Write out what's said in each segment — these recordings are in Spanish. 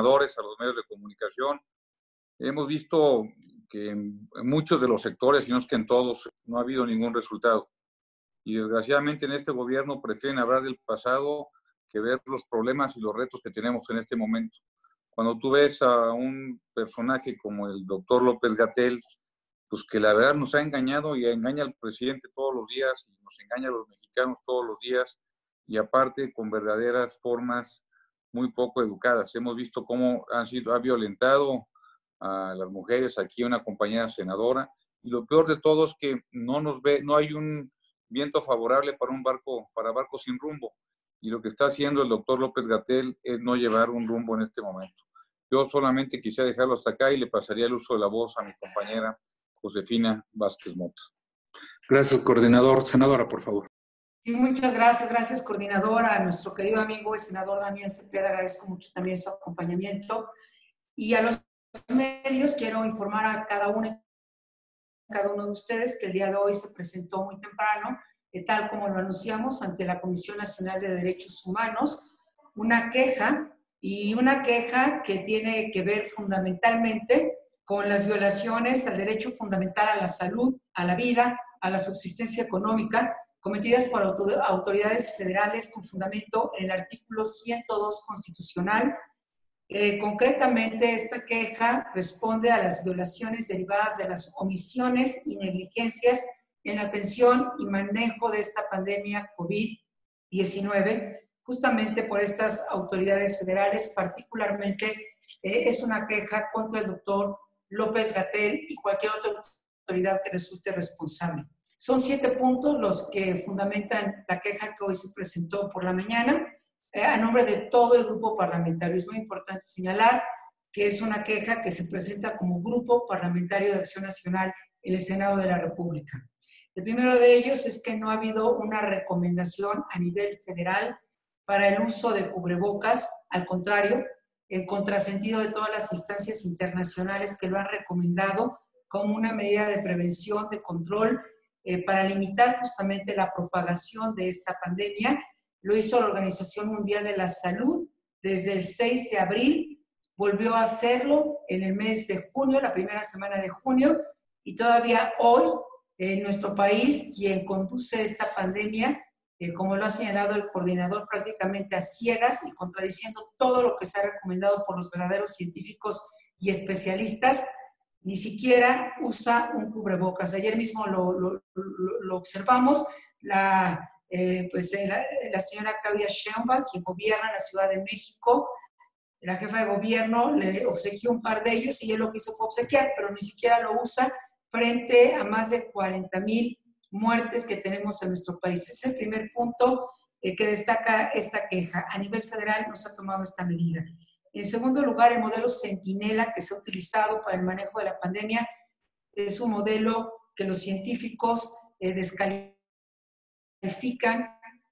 senadores, a los medios de comunicación. Hemos visto que en muchos de los sectores, y no es que en todos, no ha habido ningún resultado. Y desgraciadamente en este gobierno prefieren hablar del pasado que ver los problemas y los retos que tenemos en este momento. Cuando tú ves a un personaje como el doctor López-Gatell, pues que la verdad nos ha engañado y engaña al presidente todos los días, y nos engaña a los mexicanos todos los días, y aparte con verdaderas formas muy poco educadas. Hemos visto cómo ha violentado a las mujeres, aquí una compañera senadora, y lo peor de todo es que no hay un viento favorable para barcos sin rumbo, y lo que está haciendo el doctor López-Gatell es no llevar un rumbo en este momento. Yo solamente quisiera dejarlo hasta acá y le pasaría el uso de la voz a mi compañera Josefina Vázquez Mota. Gracias, coordinador. Senadora, por favor. Sí, muchas gracias, coordinadora. A nuestro querido amigo, el senador Damián Cepeda, agradezco mucho también su acompañamiento. Y a los medios quiero informar a cada uno de ustedes que el día de hoy se presentó muy temprano, tal como lo anunciamos, ante la Comisión Nacional de Derechos Humanos, una queja que tiene que ver fundamentalmente con las violaciones al derecho fundamental a la salud, a la vida, a la subsistencia económica, cometidas por autoridades federales con fundamento en el artículo 102 constitucional. Concretamente, esta queja responde a las violaciones derivadas de las omisiones y negligencias en la atención y manejo de esta pandemia COVID-19, justamente por estas autoridades federales. Particularmente es una queja contra el doctor López-Gatell y cualquier otra autoridad que resulte responsable. Son 7 puntos los que fundamentan la queja que hoy se presentó por la mañana. A nombre de todo el grupo parlamentario. Es muy importante señalar que es una queja que se presenta como Grupo Parlamentario de Acción Nacional en el Senado de la República. El primero de ellos es que no ha habido una recomendación a nivel federal para el uso de cubrebocas. Al contrario, en contrasentido de todas las instancias internacionales que lo han recomendado como una medida de prevención, de control, para limitar justamente la propagación de esta pandemia. Lo hizo la Organización Mundial de la Salud desde el 6 de abril, volvió a hacerlo en el mes de junio, la primera semana de junio, y todavía hoy en nuestro país, quien conduce esta pandemia, como lo ha señalado el coordinador, prácticamente a ciegas y contradiciendo todo lo que se ha recomendado por los verdaderos científicos y especialistas, ni siquiera usa un cubrebocas. Ayer mismo lo observamos, la señora Claudia Sheinbaum, quien gobierna la Ciudad de México, la jefa de gobierno le obsequió un par de ellos y él lo que hizo fue obsequiar, pero ni siquiera lo usa frente a más de 40,000 muertes que tenemos en nuestro país. Ese es el primer punto que destaca esta queja. A nivel federal no se ha tomado esta medida. En segundo lugar, el modelo Centinela que se ha utilizado para el manejo de la pandemia es un modelo que los científicos descalifican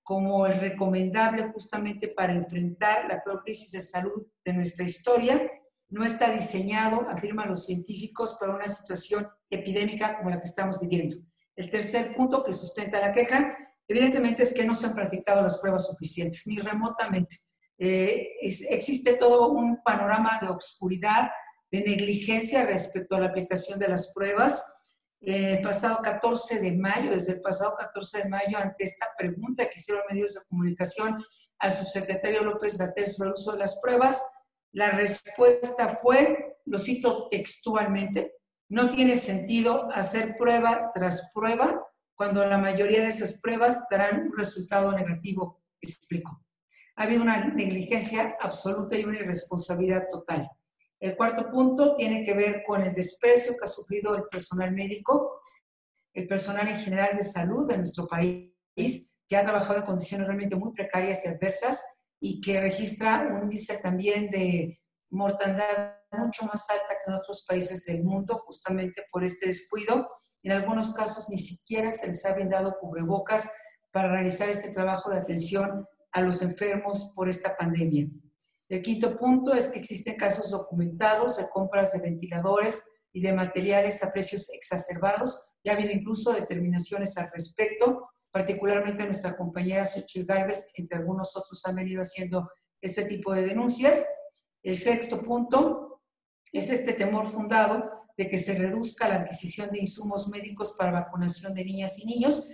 como el recomendable justamente para enfrentar la peor crisis de salud de nuestra historia. No está diseñado, afirman los científicos, para una situación epidémica como la que estamos viviendo. El tercer punto que sustenta la queja, evidentemente, es que no se han practicado las pruebas suficientes, ni remotamente. Existe todo un panorama de obscuridad, de negligencia respecto a la aplicación de las pruebas. Desde el pasado 14 de mayo, ante esta pregunta que hicieron medios de comunicación al subsecretario López-Gatell sobre el uso de las pruebas, la respuesta fue, lo cito textualmente: no tiene sentido hacer prueba tras prueba cuando la mayoría de esas pruebas darán un resultado negativo, explico. Ha habido una negligencia absoluta y una irresponsabilidad total. El cuarto punto tiene que ver con el desprecio que ha sufrido el personal médico, el personal en general de salud de nuestro país, que ha trabajado en condiciones realmente muy precarias y adversas y que registra un índice también de mortandad mucho más alta que en otros países del mundo, justamente por este descuido. En algunos casos ni siquiera se les ha brindado cubrebocas para realizar este trabajo de atención a los enfermos por esta pandemia. El quinto punto es que existen casos documentados de compras de ventiladores y de materiales a precios exacerbados. Ya ha habido incluso determinaciones al respecto, particularmente nuestra compañera Xochitl Gálvez, entre algunos otros, han venido haciendo este tipo de denuncias. El sexto punto es este temor fundado de que se reduzca la adquisición de insumos médicos para vacunación de niñas y niños.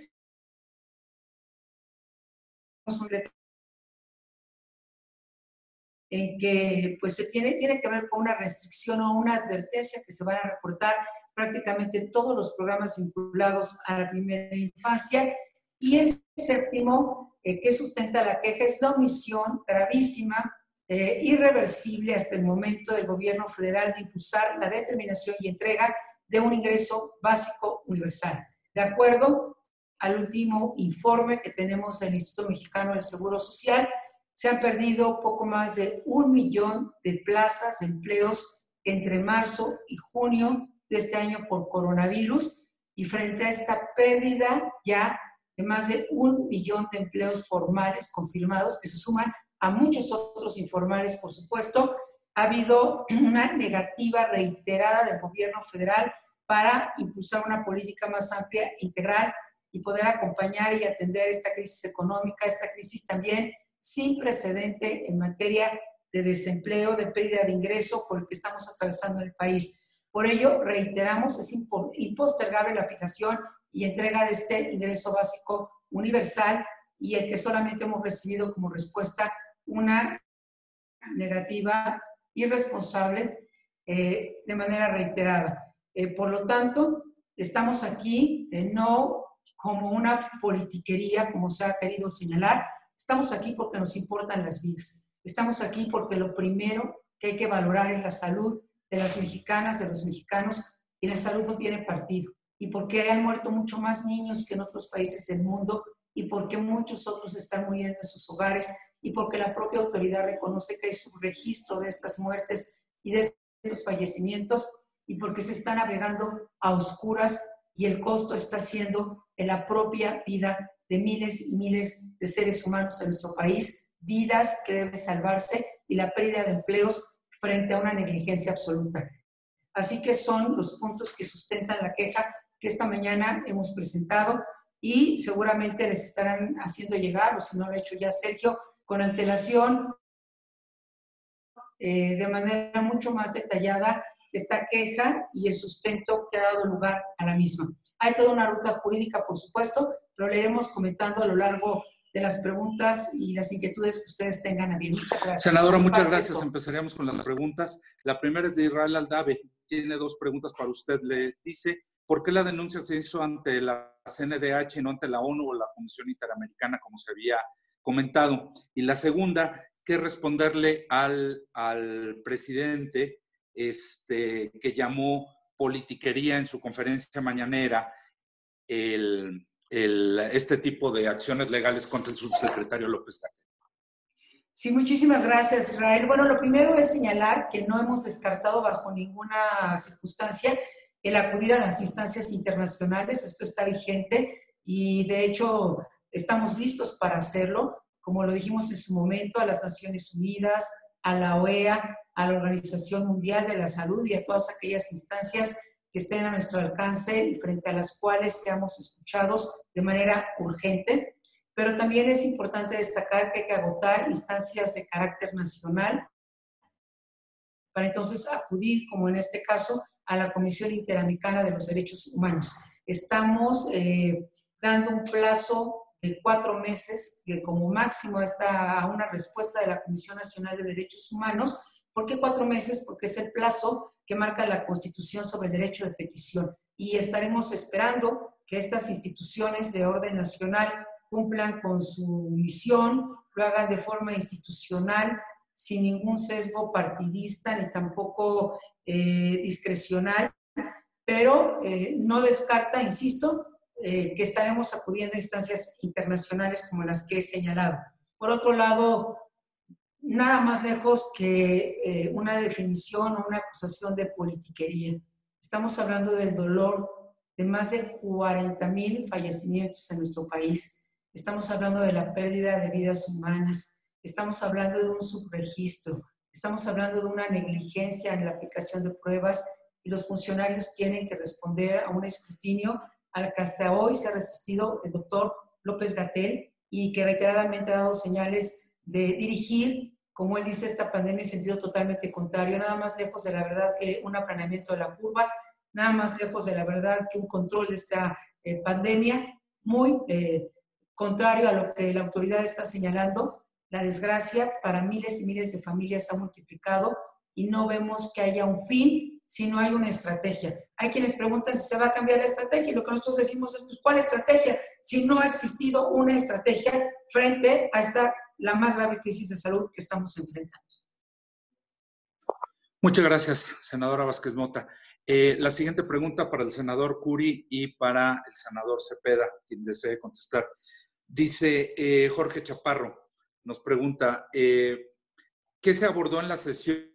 En que pues se tiene que ver con una restricción o una advertencia que se van a recortar prácticamente todos los programas vinculados a la primera infancia. Y el séptimo, que sustenta la queja, es la omisión gravísima, irreversible hasta el momento del gobierno federal de impulsar la determinación y entrega de un ingreso básico universal. De acuerdo al último informe que tenemos del Instituto Mexicano del Seguro Social, se han perdido poco más de 1 millón de plazas de empleos entre marzo y junio de este año por coronavirus, y frente a esta pérdida ya de más de 1 millón de empleos formales confirmados, que se suman a muchos otros informales, por supuesto, ha habido una negativa reiterada del gobierno federal para impulsar una política más amplia, integral, y poder acompañar y atender esta crisis económica, esta crisis también sin precedente en materia de desempleo, de pérdida de ingreso por el que estamos atravesando en el país. Por ello, reiteramos, es impostergable la fijación y entrega de este ingreso básico universal, y el que solamente hemos recibido como respuesta una negativa irresponsable de manera reiterada. Por lo tanto, estamos aquí no como una politiquería, como se ha querido señalar. Estamos aquí porque nos importan las vidas. Estamos aquí porque lo primero que hay que valorar es la salud de las mexicanas, de los mexicanos, y la salud no tiene partido. Y porque han muerto mucho más niños que en otros países del mundo, y porque muchos otros están muriendo en sus hogares, y porque la propia autoridad reconoce que hay subregistro de estas muertes y de estos fallecimientos, y porque se están navegando a oscuras y el costo está siendo en la propia vida de miles y miles de seres humanos en nuestro país, vidas que deben salvarse, y la pérdida de empleos frente a una negligencia absoluta. Así que son los puntos que sustentan la queja que esta mañana hemos presentado, y seguramente les estarán haciendo llegar, o si no lo ha hecho ya Sergio, con antelación, de manera mucho más detallada, esta queja y el sustento que ha dado lugar a la misma. Hay toda una ruta jurídica, por supuesto, pero le iremos comentando a lo largo de las preguntas y las inquietudes que ustedes tengan a bien. Muchas gracias. Senadora, muchas gracias. Empezaríamos con las preguntas. La primera es de Israel Aldave. Tiene 2 preguntas para usted. Le dice, ¿por qué la denuncia se hizo ante la CNDH y no ante la ONU o la Comisión Interamericana, como se había comentado? Y la segunda, ¿qué responderle al presidente que llamó politiquería en su conferencia mañanera este tipo de acciones legales contra el subsecretario López Gatel? Sí, muchísimas gracias, Israel. Bueno, lo primero es señalar que no hemos descartado bajo ninguna circunstancia el acudir a las instancias internacionales. Esto está vigente y, de hecho, estamos listos para hacerlo, como lo dijimos en su momento, a las Naciones Unidas, a la OEA, a la Organización Mundial de la Salud y a todas aquellas instancias que estén a nuestro alcance y frente a las cuales seamos escuchados de manera urgente. Pero también es importante destacar que hay que agotar instancias de carácter nacional para entonces acudir, como en este caso, a la Comisión Interamericana de los Derechos Humanos. Estamos dando un plazo de 4 meses, que como máximo está a una respuesta de la Comisión Nacional de Derechos Humanos. ¿Por qué 4 meses? Porque es el plazo que marca la Constitución sobre el derecho de petición. Y estaremos esperando que estas instituciones de orden nacional cumplan con su misión, lo hagan de forma institucional, sin ningún sesgo partidista ni tampoco discrecional, pero no descarta, insisto, que estaremos acudiendo a instancias internacionales como las que he señalado. Por otro lado, nada más lejos que una definición o una acusación de politiquería. Estamos hablando del dolor de más de 40,000 fallecimientos en nuestro país. Estamos hablando de la pérdida de vidas humanas. Estamos hablando de un subregistro. Estamos hablando de una negligencia en la aplicación de pruebas, y los funcionarios tienen que responder a un escrutinio al que hasta hoy se ha resistido el doctor López Gatel, y que reiteradamente ha dado señales de dirigir como él dice, esta pandemia en sentido totalmente contrario, nada más lejos de la verdad que un aplanamiento de la curva, nada más lejos de la verdad que un control de esta pandemia, muy contrario a lo que la autoridad está señalando. La desgracia para miles y miles de familias ha multiplicado y no vemos que haya un fin si no hay una estrategia. Hay quienes preguntan si se va a cambiar la estrategia y lo que nosotros decimos es, pues, ¿cuál estrategia? Si no ha existido una estrategia frente a esta, la más grave crisis de salud que estamos enfrentando. Muchas gracias, senadora Vázquez Mota. La siguiente pregunta para el senador Curi y para el senador Cepeda, quien desee contestar. Dice Jorge Chaparro, nos pregunta, ¿qué se abordó en la sesión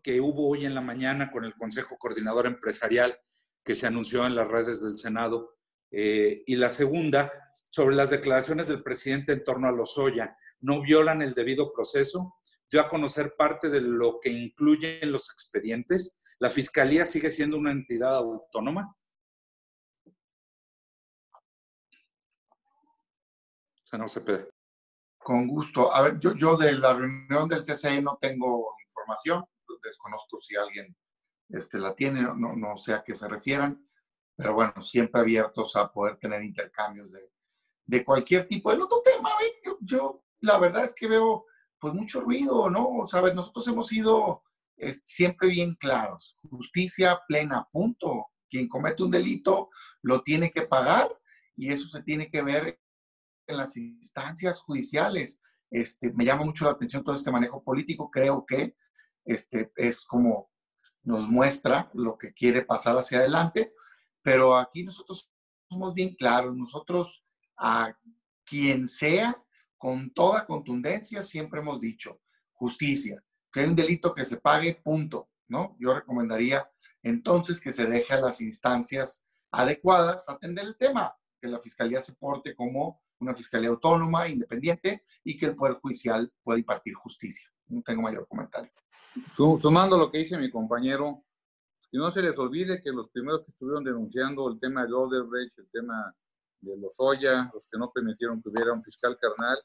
que hubo hoy en la mañana con el Consejo Coordinador Empresarial que se anunció en las redes del Senado? Y la segunda, sobre las declaraciones del presidente en torno a Lozoya, ¿no violan el debido proceso? ¿Dio a conocer parte de lo que incluyen los expedientes? ¿La Fiscalía sigue siendo una entidad autónoma? Senador Cepeda. Con gusto. A ver, yo de la reunión del CCE no tengo información, desconozco si alguien la tiene, no sé a qué se refieran, pero bueno, siempre abiertos a poder tener intercambios de cualquier tipo. El otro tema, a ver, yo la verdad es que veo pues mucho ruido, ¿no? O sea, a ver, nosotros hemos sido siempre bien claros, justicia plena, punto. Quien comete un delito lo tiene que pagar y eso se tiene que ver en las instancias judiciales. Me llama mucho la atención todo este manejo político. Creo que es como nos muestra lo que quiere pasar hacia adelante, pero aquí nosotros somos bien claros. Nosotros, a quien sea, con toda contundencia, siempre hemos dicho justicia, que hay un delito que se pague, punto, ¿no? Yo recomendaría entonces que se deje a las instancias adecuadas atender el tema, que la Fiscalía se porte como una fiscalía autónoma, independiente, y que el Poder Judicial pueda impartir justicia. No tengo mayor comentario. Sumando lo que dice mi compañero, que no se les olvide que los primeros que estuvieron denunciando el tema de Odebrecht, el tema de Lozoya, los que no permitieron que hubiera un fiscal carnal,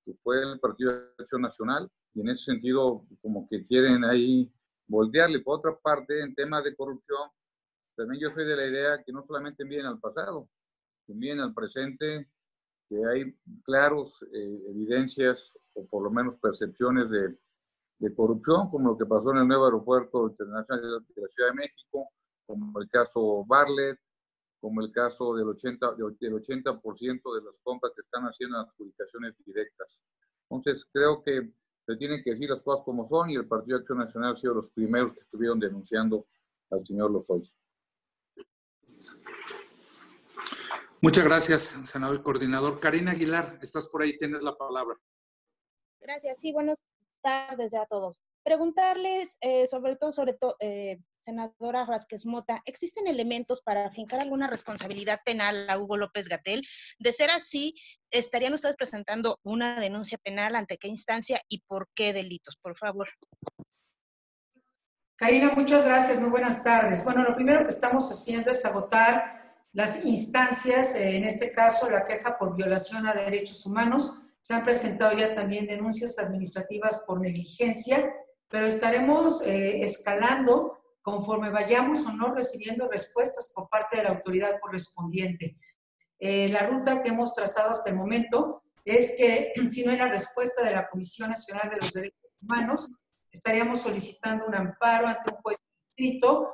que fue el Partido de Acción Nacional, y en ese sentido como que quieren ahí voltearle. Por otra parte, en temas de corrupción, también yo soy de la idea que no solamente envíen al pasado, que envíen al presente, que hay claros evidencias o por lo menos percepciones de corrupción, como lo que pasó en el nuevo aeropuerto internacional de la Ciudad de México, como el caso Bartlett, como el caso del 80% de las compras que están haciendo en las adjudicaciones directas. Entonces, creo que se tienen que decir las cosas como son y el Partido de Acción Nacional ha sido los primeros que estuvieron denunciando al señor Lozoya. Muchas gracias, senador y coordinador. Karina Aguilar, estás por ahí, tienes la palabra. Gracias, sí, buenas tardes a todos. Preguntarles, sobre todo, senadora Vázquez Mota, ¿existen elementos para afincar alguna responsabilidad penal a Hugo López-Gatell? De ser así, ¿estarían ustedes presentando una denuncia penal? ¿Ante qué instancia y por qué delitos? Por favor. Karina, muchas gracias, muy buenas tardes. Bueno, lo primero que estamos haciendo es agotar las instancias, en este caso la queja por violación a derechos humanos. Se han presentado ya también denuncias administrativas por negligencia, pero estaremos escalando conforme vayamos o no recibiendo respuestas por parte de la autoridad correspondiente. La ruta que hemos trazado hasta el momento es que si no hay la respuesta de la Comisión Nacional de los Derechos Humanos, estaríamos solicitando un amparo ante un juez de distrito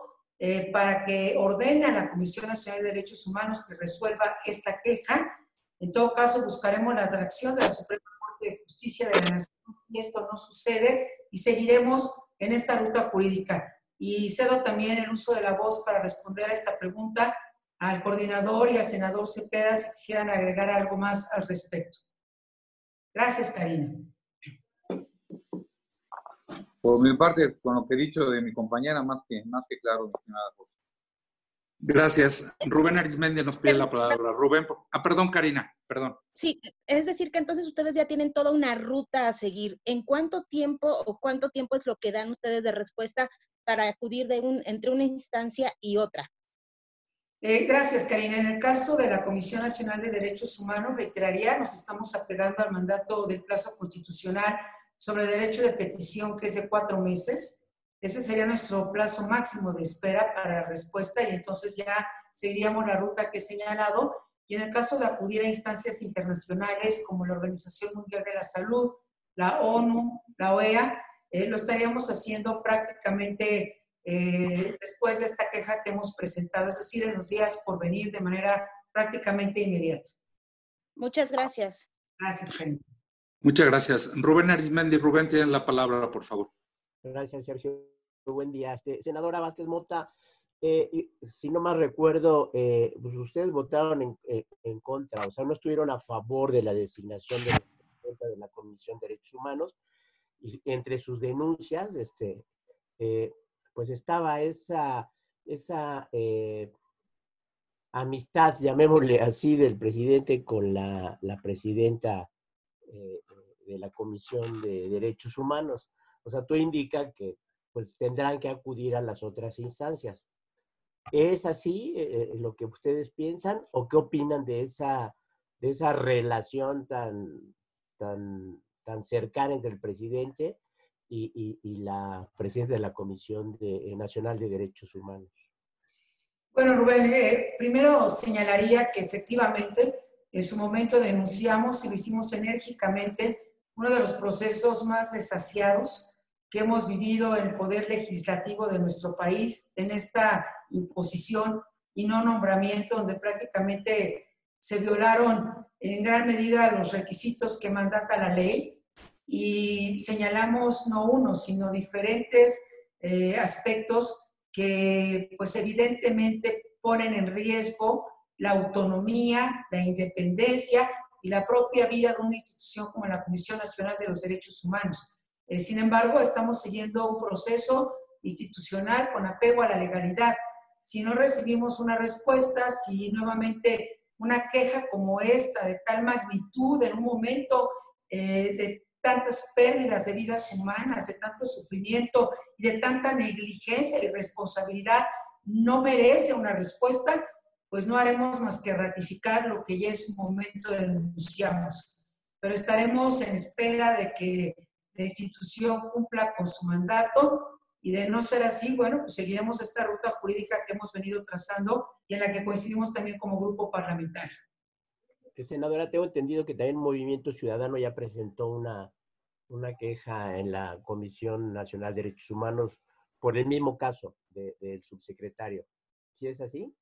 para que ordene a la Comisión Nacional de Derechos Humanos que resuelva esta queja. En todo caso, buscaremos la atracción de la Suprema Corte de Justicia de la Nación si esto no sucede y seguiremos en esta ruta jurídica. Y cedo también el uso de la voz para responder a esta pregunta al coordinador y al senador Cepeda si quisieran agregar algo más al respecto. Gracias, Karina. Por mi parte, con lo que he dicho de mi compañera, más que claro, mi estimada José. Gracias. Rubén Arismendi nos pide la palabra. Rubén, perdón, Karina, perdón. Sí, es decir que entonces ustedes ya tienen toda una ruta a seguir. ¿En cuánto tiempo es lo que dan ustedes de respuesta para acudir entre una instancia y otra? Gracias, Karina. En el caso de la Comisión Nacional de Derechos Humanos, reiteraría, nos estamos apegando al mandato del plazo constitucional sobre el derecho de petición, que es de 4 meses. Ese sería nuestro plazo máximo de espera para respuesta y entonces ya seguiríamos la ruta que he señalado. Y en el caso de acudir a instancias internacionales como la Organización Mundial de la Salud, la ONU, la OEA, lo estaríamos haciendo prácticamente después de esta queja que hemos presentado, es decir, en los días por venir de manera prácticamente inmediata. Muchas gracias. Gracias, Jenny. Muchas gracias. Rubén Arismendi. Rubén, tiene la palabra, por favor. Gracias, Sergio. Buen día. Senadora Vázquez Mota, si no mal recuerdo, pues ustedes votaron en contra, o sea, no estuvieron a favor de la designación de la presidenta de la Comisión de Derechos Humanos, y entre sus denuncias, pues estaba esa amistad, llamémosle así, del presidente con la presidenta de la Comisión de Derechos Humanos. O sea, tú indicas que pues tendrán que acudir a las otras instancias. ¿Es así lo que ustedes piensan o qué opinan de esa relación tan cercana entre el presidente y la presidenta de la Comisión Nacional de Derechos Humanos? Bueno, Rubén, primero señalaría que efectivamente en su momento denunciamos y lo hicimos enérgicamente uno de los procesos más desasiados que hemos vivido en el poder legislativo de nuestro país, en esta imposición y no nombramiento, donde prácticamente se violaron en gran medida los requisitos que mandata la ley y señalamos no uno, sino diferentes aspectos que pues evidentemente ponen en riesgo la autonomía, la independencia y la propia vida de una institución como la Comisión Nacional de los Derechos Humanos. Sin embargo, estamos siguiendo un proceso institucional con apego a la legalidad. Si no recibimos una respuesta, si nuevamente una queja como esta, de tal magnitud, en un momento de tantas pérdidas de vidas humanas, de tanto sufrimiento y de tanta negligencia y responsabilidad, no merece una respuesta, pues no haremos más que ratificar lo que ya en su momento denunciamos. Pero estaremos en espera de que la institución cumpla con su mandato y de no ser así, bueno, pues seguiremos esta ruta jurídica que hemos venido trazando y en la que coincidimos también como grupo parlamentario. Senadora, tengo entendido que también Movimiento Ciudadano ya presentó una queja en la Comisión Nacional de Derechos Humanos por el mismo caso del subsecretario. ¿Sí es así?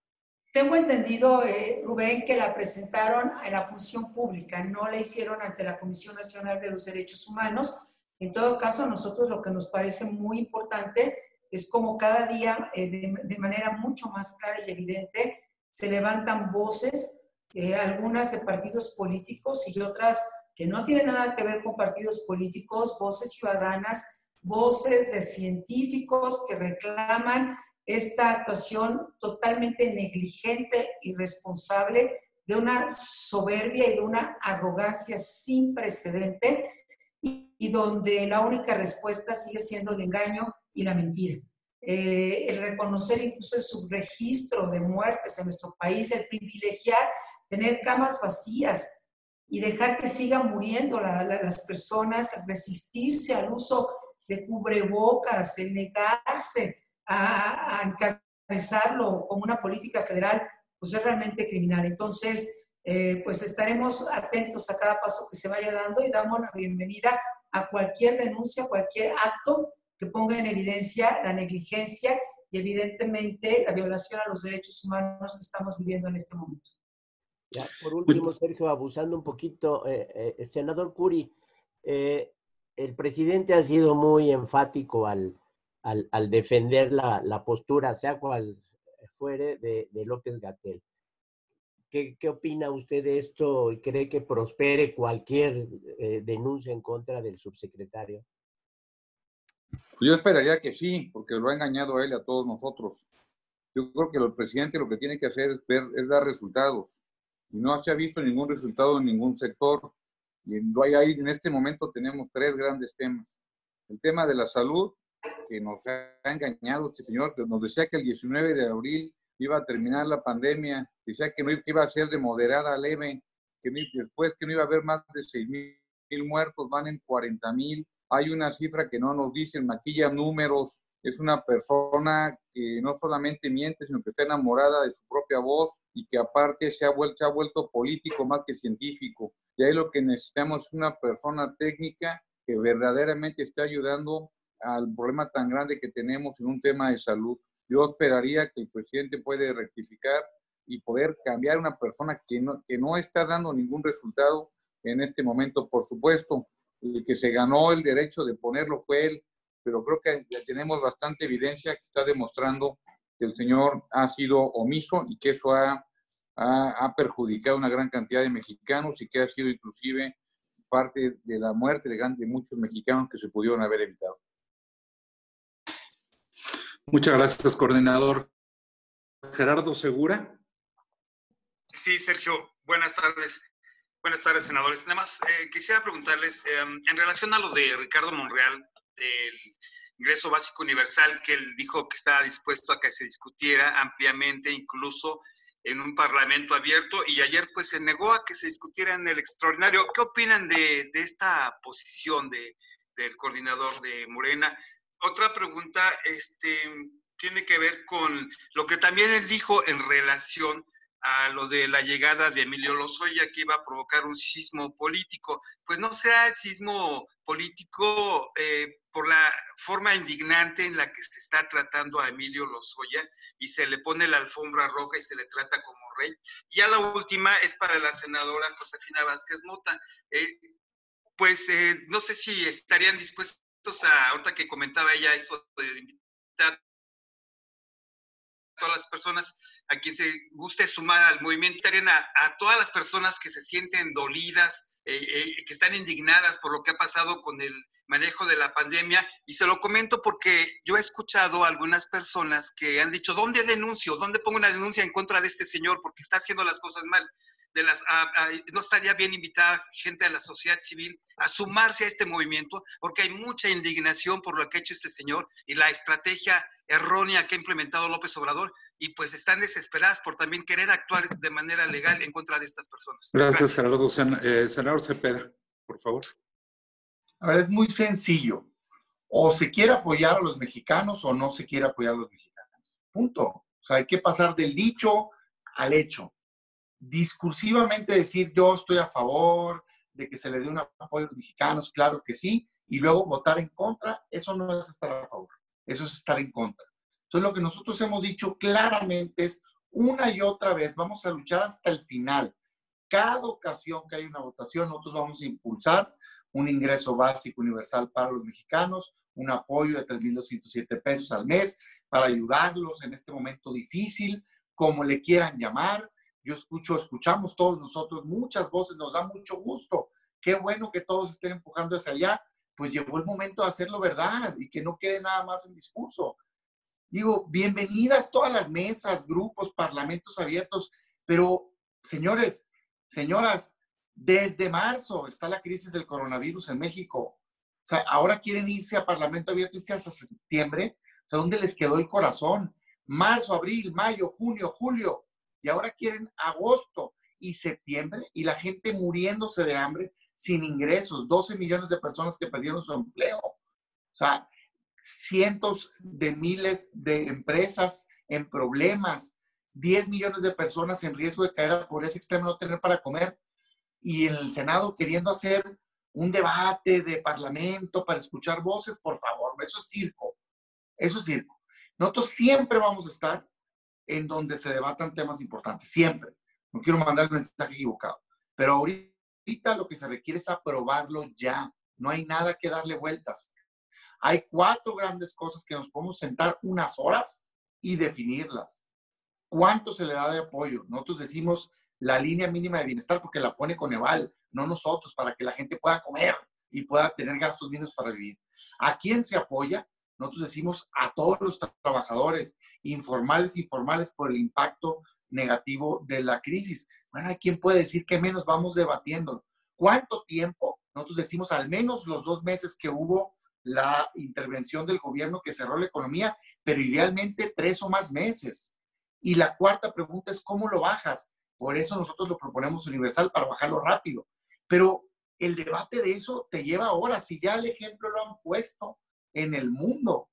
Tengo entendido, Rubén, que la presentaron en la función pública, no la hicieron ante la Comisión Nacional de los Derechos Humanos. En todo caso, a nosotros lo que nos parece muy importante es como cada día, de manera mucho más clara y evidente, se levantan voces, algunas de partidos políticos y otras que no tienen nada que ver con partidos políticos, voces ciudadanas, voces de científicos que reclaman esta actuación totalmente negligente, irresponsable, de una soberbia y de una arrogancia sin precedente, y donde la única respuesta sigue siendo el engaño y la mentira. El reconocer incluso el subregistro de muertes en nuestro país, el privilegiar tener camas vacías y dejar que sigan muriendo las personas, resistirse al uso de cubrebocas, el negarse a encabezarlo como una política federal, pues es realmente criminal. Entonces, pues estaremos atentos a cada paso que se vaya dando y damos la bienvenida a cualquier denuncia, cualquier acto que ponga en evidencia la negligencia y evidentemente la violación a los derechos humanos que estamos viviendo en este momento. Ya, por último, Sergio, abusando un poquito, senador Curi, el presidente ha sido muy enfático al defender la postura, sea cual fuere, de López-Gatell. ¿Qué opina usted de esto y cree que prospere cualquier denuncia en contra del subsecretario? Pues yo esperaría que sí, porque lo ha engañado a él y a todos nosotros. Yo creo que el presidente lo que tiene que hacer es dar resultados. Y no se ha visto ningún resultado en ningún sector. Y en este momento tenemos 3 grandes temas. El tema de la salud, que nos ha engañado este señor, que nos decía que el 19 de abril iba a terminar la pandemia, decía que no iba a ser de moderada a leve, que después que no iba a haber más de 6,000 muertos, van en 40,000, hay una cifra que no nos dicen, maquilla números, es una persona que no solamente miente, sino que está enamorada de su propia voz y que aparte se ha vuelto político más que científico. Y ahí lo que necesitamos es una persona técnica que verdaderamente esté ayudando al problema tan grande que tenemos en un tema de salud. Yo esperaría que el presidente puede rectificar y poder cambiar una persona que no está dando ningún resultado en este momento. Por supuesto, el que se ganó el derecho de ponerlo fue él, pero creo que ya tenemos bastante evidencia que está demostrando que el señor ha sido omiso y que eso ha perjudicado a una gran cantidad de mexicanos y que ha sido inclusive parte de la muerte de muchos mexicanos que se pudieron haber evitado. Muchas gracias, coordinador. Gerardo Segura. Sí, Sergio, buenas tardes. Buenas tardes, senadores. Nada más quisiera preguntarles, en relación a lo de Ricardo Monreal, del ingreso básico universal, que él dijo que estaba dispuesto a que se discutiera ampliamente, incluso en un parlamento abierto, y ayer pues se negó a que se discutiera en el extraordinario. ¿Qué opinan de esta posición del coordinador de Morena? Otra pregunta tiene que ver con lo que también él dijo en relación a lo de la llegada de Emilio Lozoya, que iba a provocar un sismo político. Pues no será el sismo político por la forma indignante en la que se está tratando a Emilio Lozoya y se le pone la alfombra roja y se le trata como rey. Y ya la última es para la senadora Josefina Vázquez Mota. No sé si estarían dispuestos a, ahorita que comentaba ella eso de invitar todas las personas a quien se guste sumar al movimiento, a todas las personas que se sienten dolidas, que están indignadas por lo que ha pasado con el manejo de la pandemia. Y se lo comento porque yo he escuchado a algunas personas que han dicho, ¿dónde denuncio? ¿Dónde pongo una denuncia en contra de este señor? Porque está haciendo las cosas mal. No estaría bien invitar gente de la sociedad civil a sumarse a este movimiento, porque hay mucha indignación por lo que ha hecho este señor y la estrategia errónea que ha implementado López Obrador, y pues están desesperadas por también querer actuar de manera legal en contra de estas personas. Gracias, Gerardo. Senador Cepeda, por favor. A ver, es muy sencillo. O se quiere apoyar a los mexicanos o no se quiere apoyar a los mexicanos. Punto. O sea, hay que pasar del dicho al hecho. Discursivamente decir yo estoy a favor de que se le dé un apoyo a los mexicanos, claro que sí, y luego votar en contra, eso no es estar a favor, eso es estar en contra. Entonces lo que nosotros hemos dicho claramente es una y otra vez, vamos a luchar hasta el final. Cada ocasión que hay una votación, nosotros vamos a impulsar un ingreso básico universal para los mexicanos, un apoyo de 3,207 pesos al mes para ayudarlos en este momento difícil, como le quieran llamar. Yo escuchamos todos nosotros muchas voces, nos da mucho gusto. Qué bueno que todos estén empujando hacia allá. Pues llegó el momento de hacerlo verdad y que no quede nada más en discurso. Digo, bienvenidas todas las mesas, grupos, parlamentos abiertos, pero señores, señoras, desde marzo está la crisis del coronavirus en México. O sea, ahora quieren irse a parlamento abierto hasta septiembre. O sea, ¿dónde les quedó el corazón? Marzo, abril, mayo, junio, julio. Y ahora quieren agosto y septiembre y la gente muriéndose de hambre sin ingresos, 12 millones de personas que perdieron su empleo. O sea, cientos de miles de empresas en problemas, 10 millones de personas en riesgo de caer a la pobreza extrema, no tener para comer. Y en el Senado queriendo hacer un debate de parlamento para escuchar voces, por favor, eso es circo. Eso es circo. Nosotros siempre vamos a estar en donde se debatan temas importantes, siempre. No quiero mandar el mensaje equivocado, pero ahorita lo que se requiere es aprobarlo ya. No hay nada que darle vueltas. Hay 4 grandes cosas que nos podemos sentar unas horas y definirlas. ¿Cuánto se le da de apoyo? Nosotros decimos la línea mínima de bienestar porque la pone Coneval, no nosotros, para que la gente pueda comer y pueda tener gastos mínimos para vivir. ¿A quién se apoya? Nosotros decimos a todos los trabajadores, informales e informales, por el impacto negativo de la crisis. Bueno, ¿hay quien puede decir que menos? Vamos debatiendo. ¿Cuánto tiempo? Nosotros decimos al menos los 2 meses que hubo la intervención del gobierno que cerró la economía, pero idealmente 3 o más meses. Y la cuarta pregunta es ¿cómo lo bajas? Por eso nosotros lo proponemos universal, para bajarlo rápido. Pero el debate de eso te lleva horas y ya el ejemplo lo han puesto en el mundo.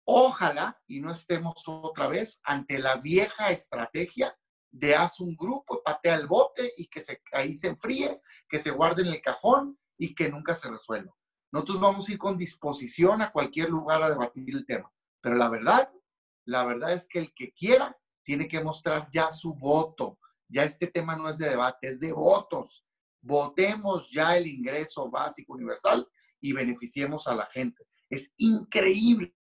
Ojalá y no estemos otra vez ante la vieja estrategia de haz un grupo, patea el bote y que ahí se enfríe, que se guarde en el cajón y que nunca se resuelva. Nosotros vamos a ir con disposición a cualquier lugar a debatir el tema. Pero la verdad es que el que quiera tiene que mostrar ya su voto. Ya este tema no es de debate, es de votos. Votemos ya el ingreso básico universal y beneficiemos a la gente. Es increíble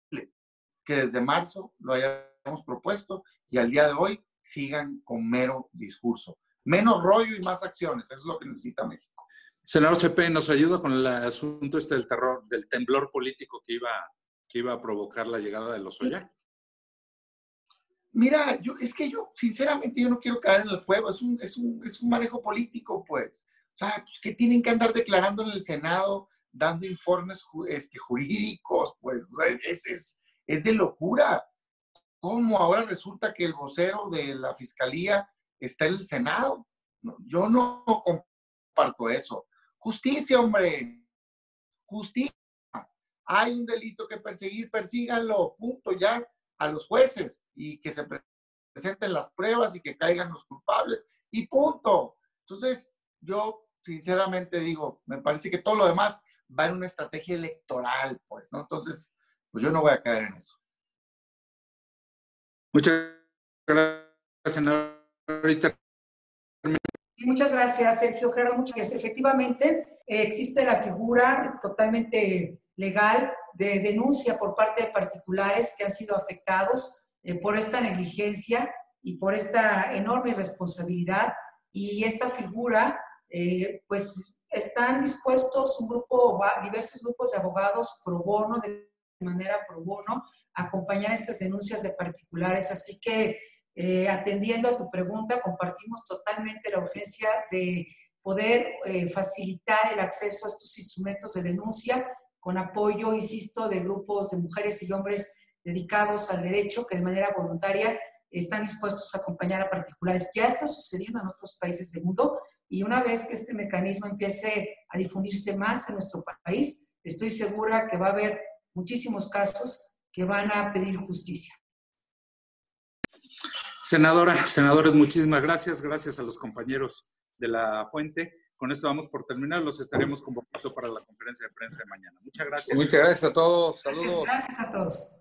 que desde marzo lo hayamos propuesto y al día de hoy sigan con mero discurso. Menos rollo y más acciones, eso es lo que necesita México. Senador Cepeda, ¿nos ayuda con el asunto del terror, del temblor político que iba a provocar la llegada de Lozoya? Mira, yo sinceramente no quiero caer en el juego, es un manejo político, pues. O sea, pues, que tienen que andar declarando en el Senado, dando informes jurídicos, pues. O sea, es de locura. ¿Cómo ahora resulta que el vocero de la Fiscalía está en el Senado? No, yo no comparto eso. Justicia, hombre. Justicia. Hay un delito que perseguir, persíganlo, punto, ya, a los jueces y que se presenten las pruebas y que caigan los culpables y punto. Entonces, yo sinceramente digo, me parece que todo lo demás va en una estrategia electoral, pues, ¿no? Entonces, pues yo no voy a caer en eso. Muchas gracias, senador. Muchas gracias, Sergio Gerardo. Muchas gracias. Efectivamente, existe la figura totalmente legal de denuncia por parte de particulares que han sido afectados por esta negligencia y por esta enorme irresponsabilidad. Y esta figura, pues, están dispuestos diversos grupos de abogados pro bono, de manera pro bono, a acompañar estas denuncias de particulares. Así que, atendiendo a tu pregunta, compartimos totalmente la urgencia de poder facilitar el acceso a estos instrumentos de denuncia con apoyo, insisto, de grupos de mujeres y hombres dedicados al derecho que de manera voluntaria están dispuestos a acompañar a particulares. Ya está sucediendo en otros países del mundo y una vez que este mecanismo empiece a difundirse más en nuestro país, estoy segura que va a haber muchísimos casos que van a pedir justicia. Senadores, muchísimas gracias. Gracias a los compañeros de La Fuente. Con esto vamos por terminar. Los estaremos convocando para la conferencia de prensa de mañana. Muchas gracias. Muchas gracias a todos. Saludos. Gracias a todos.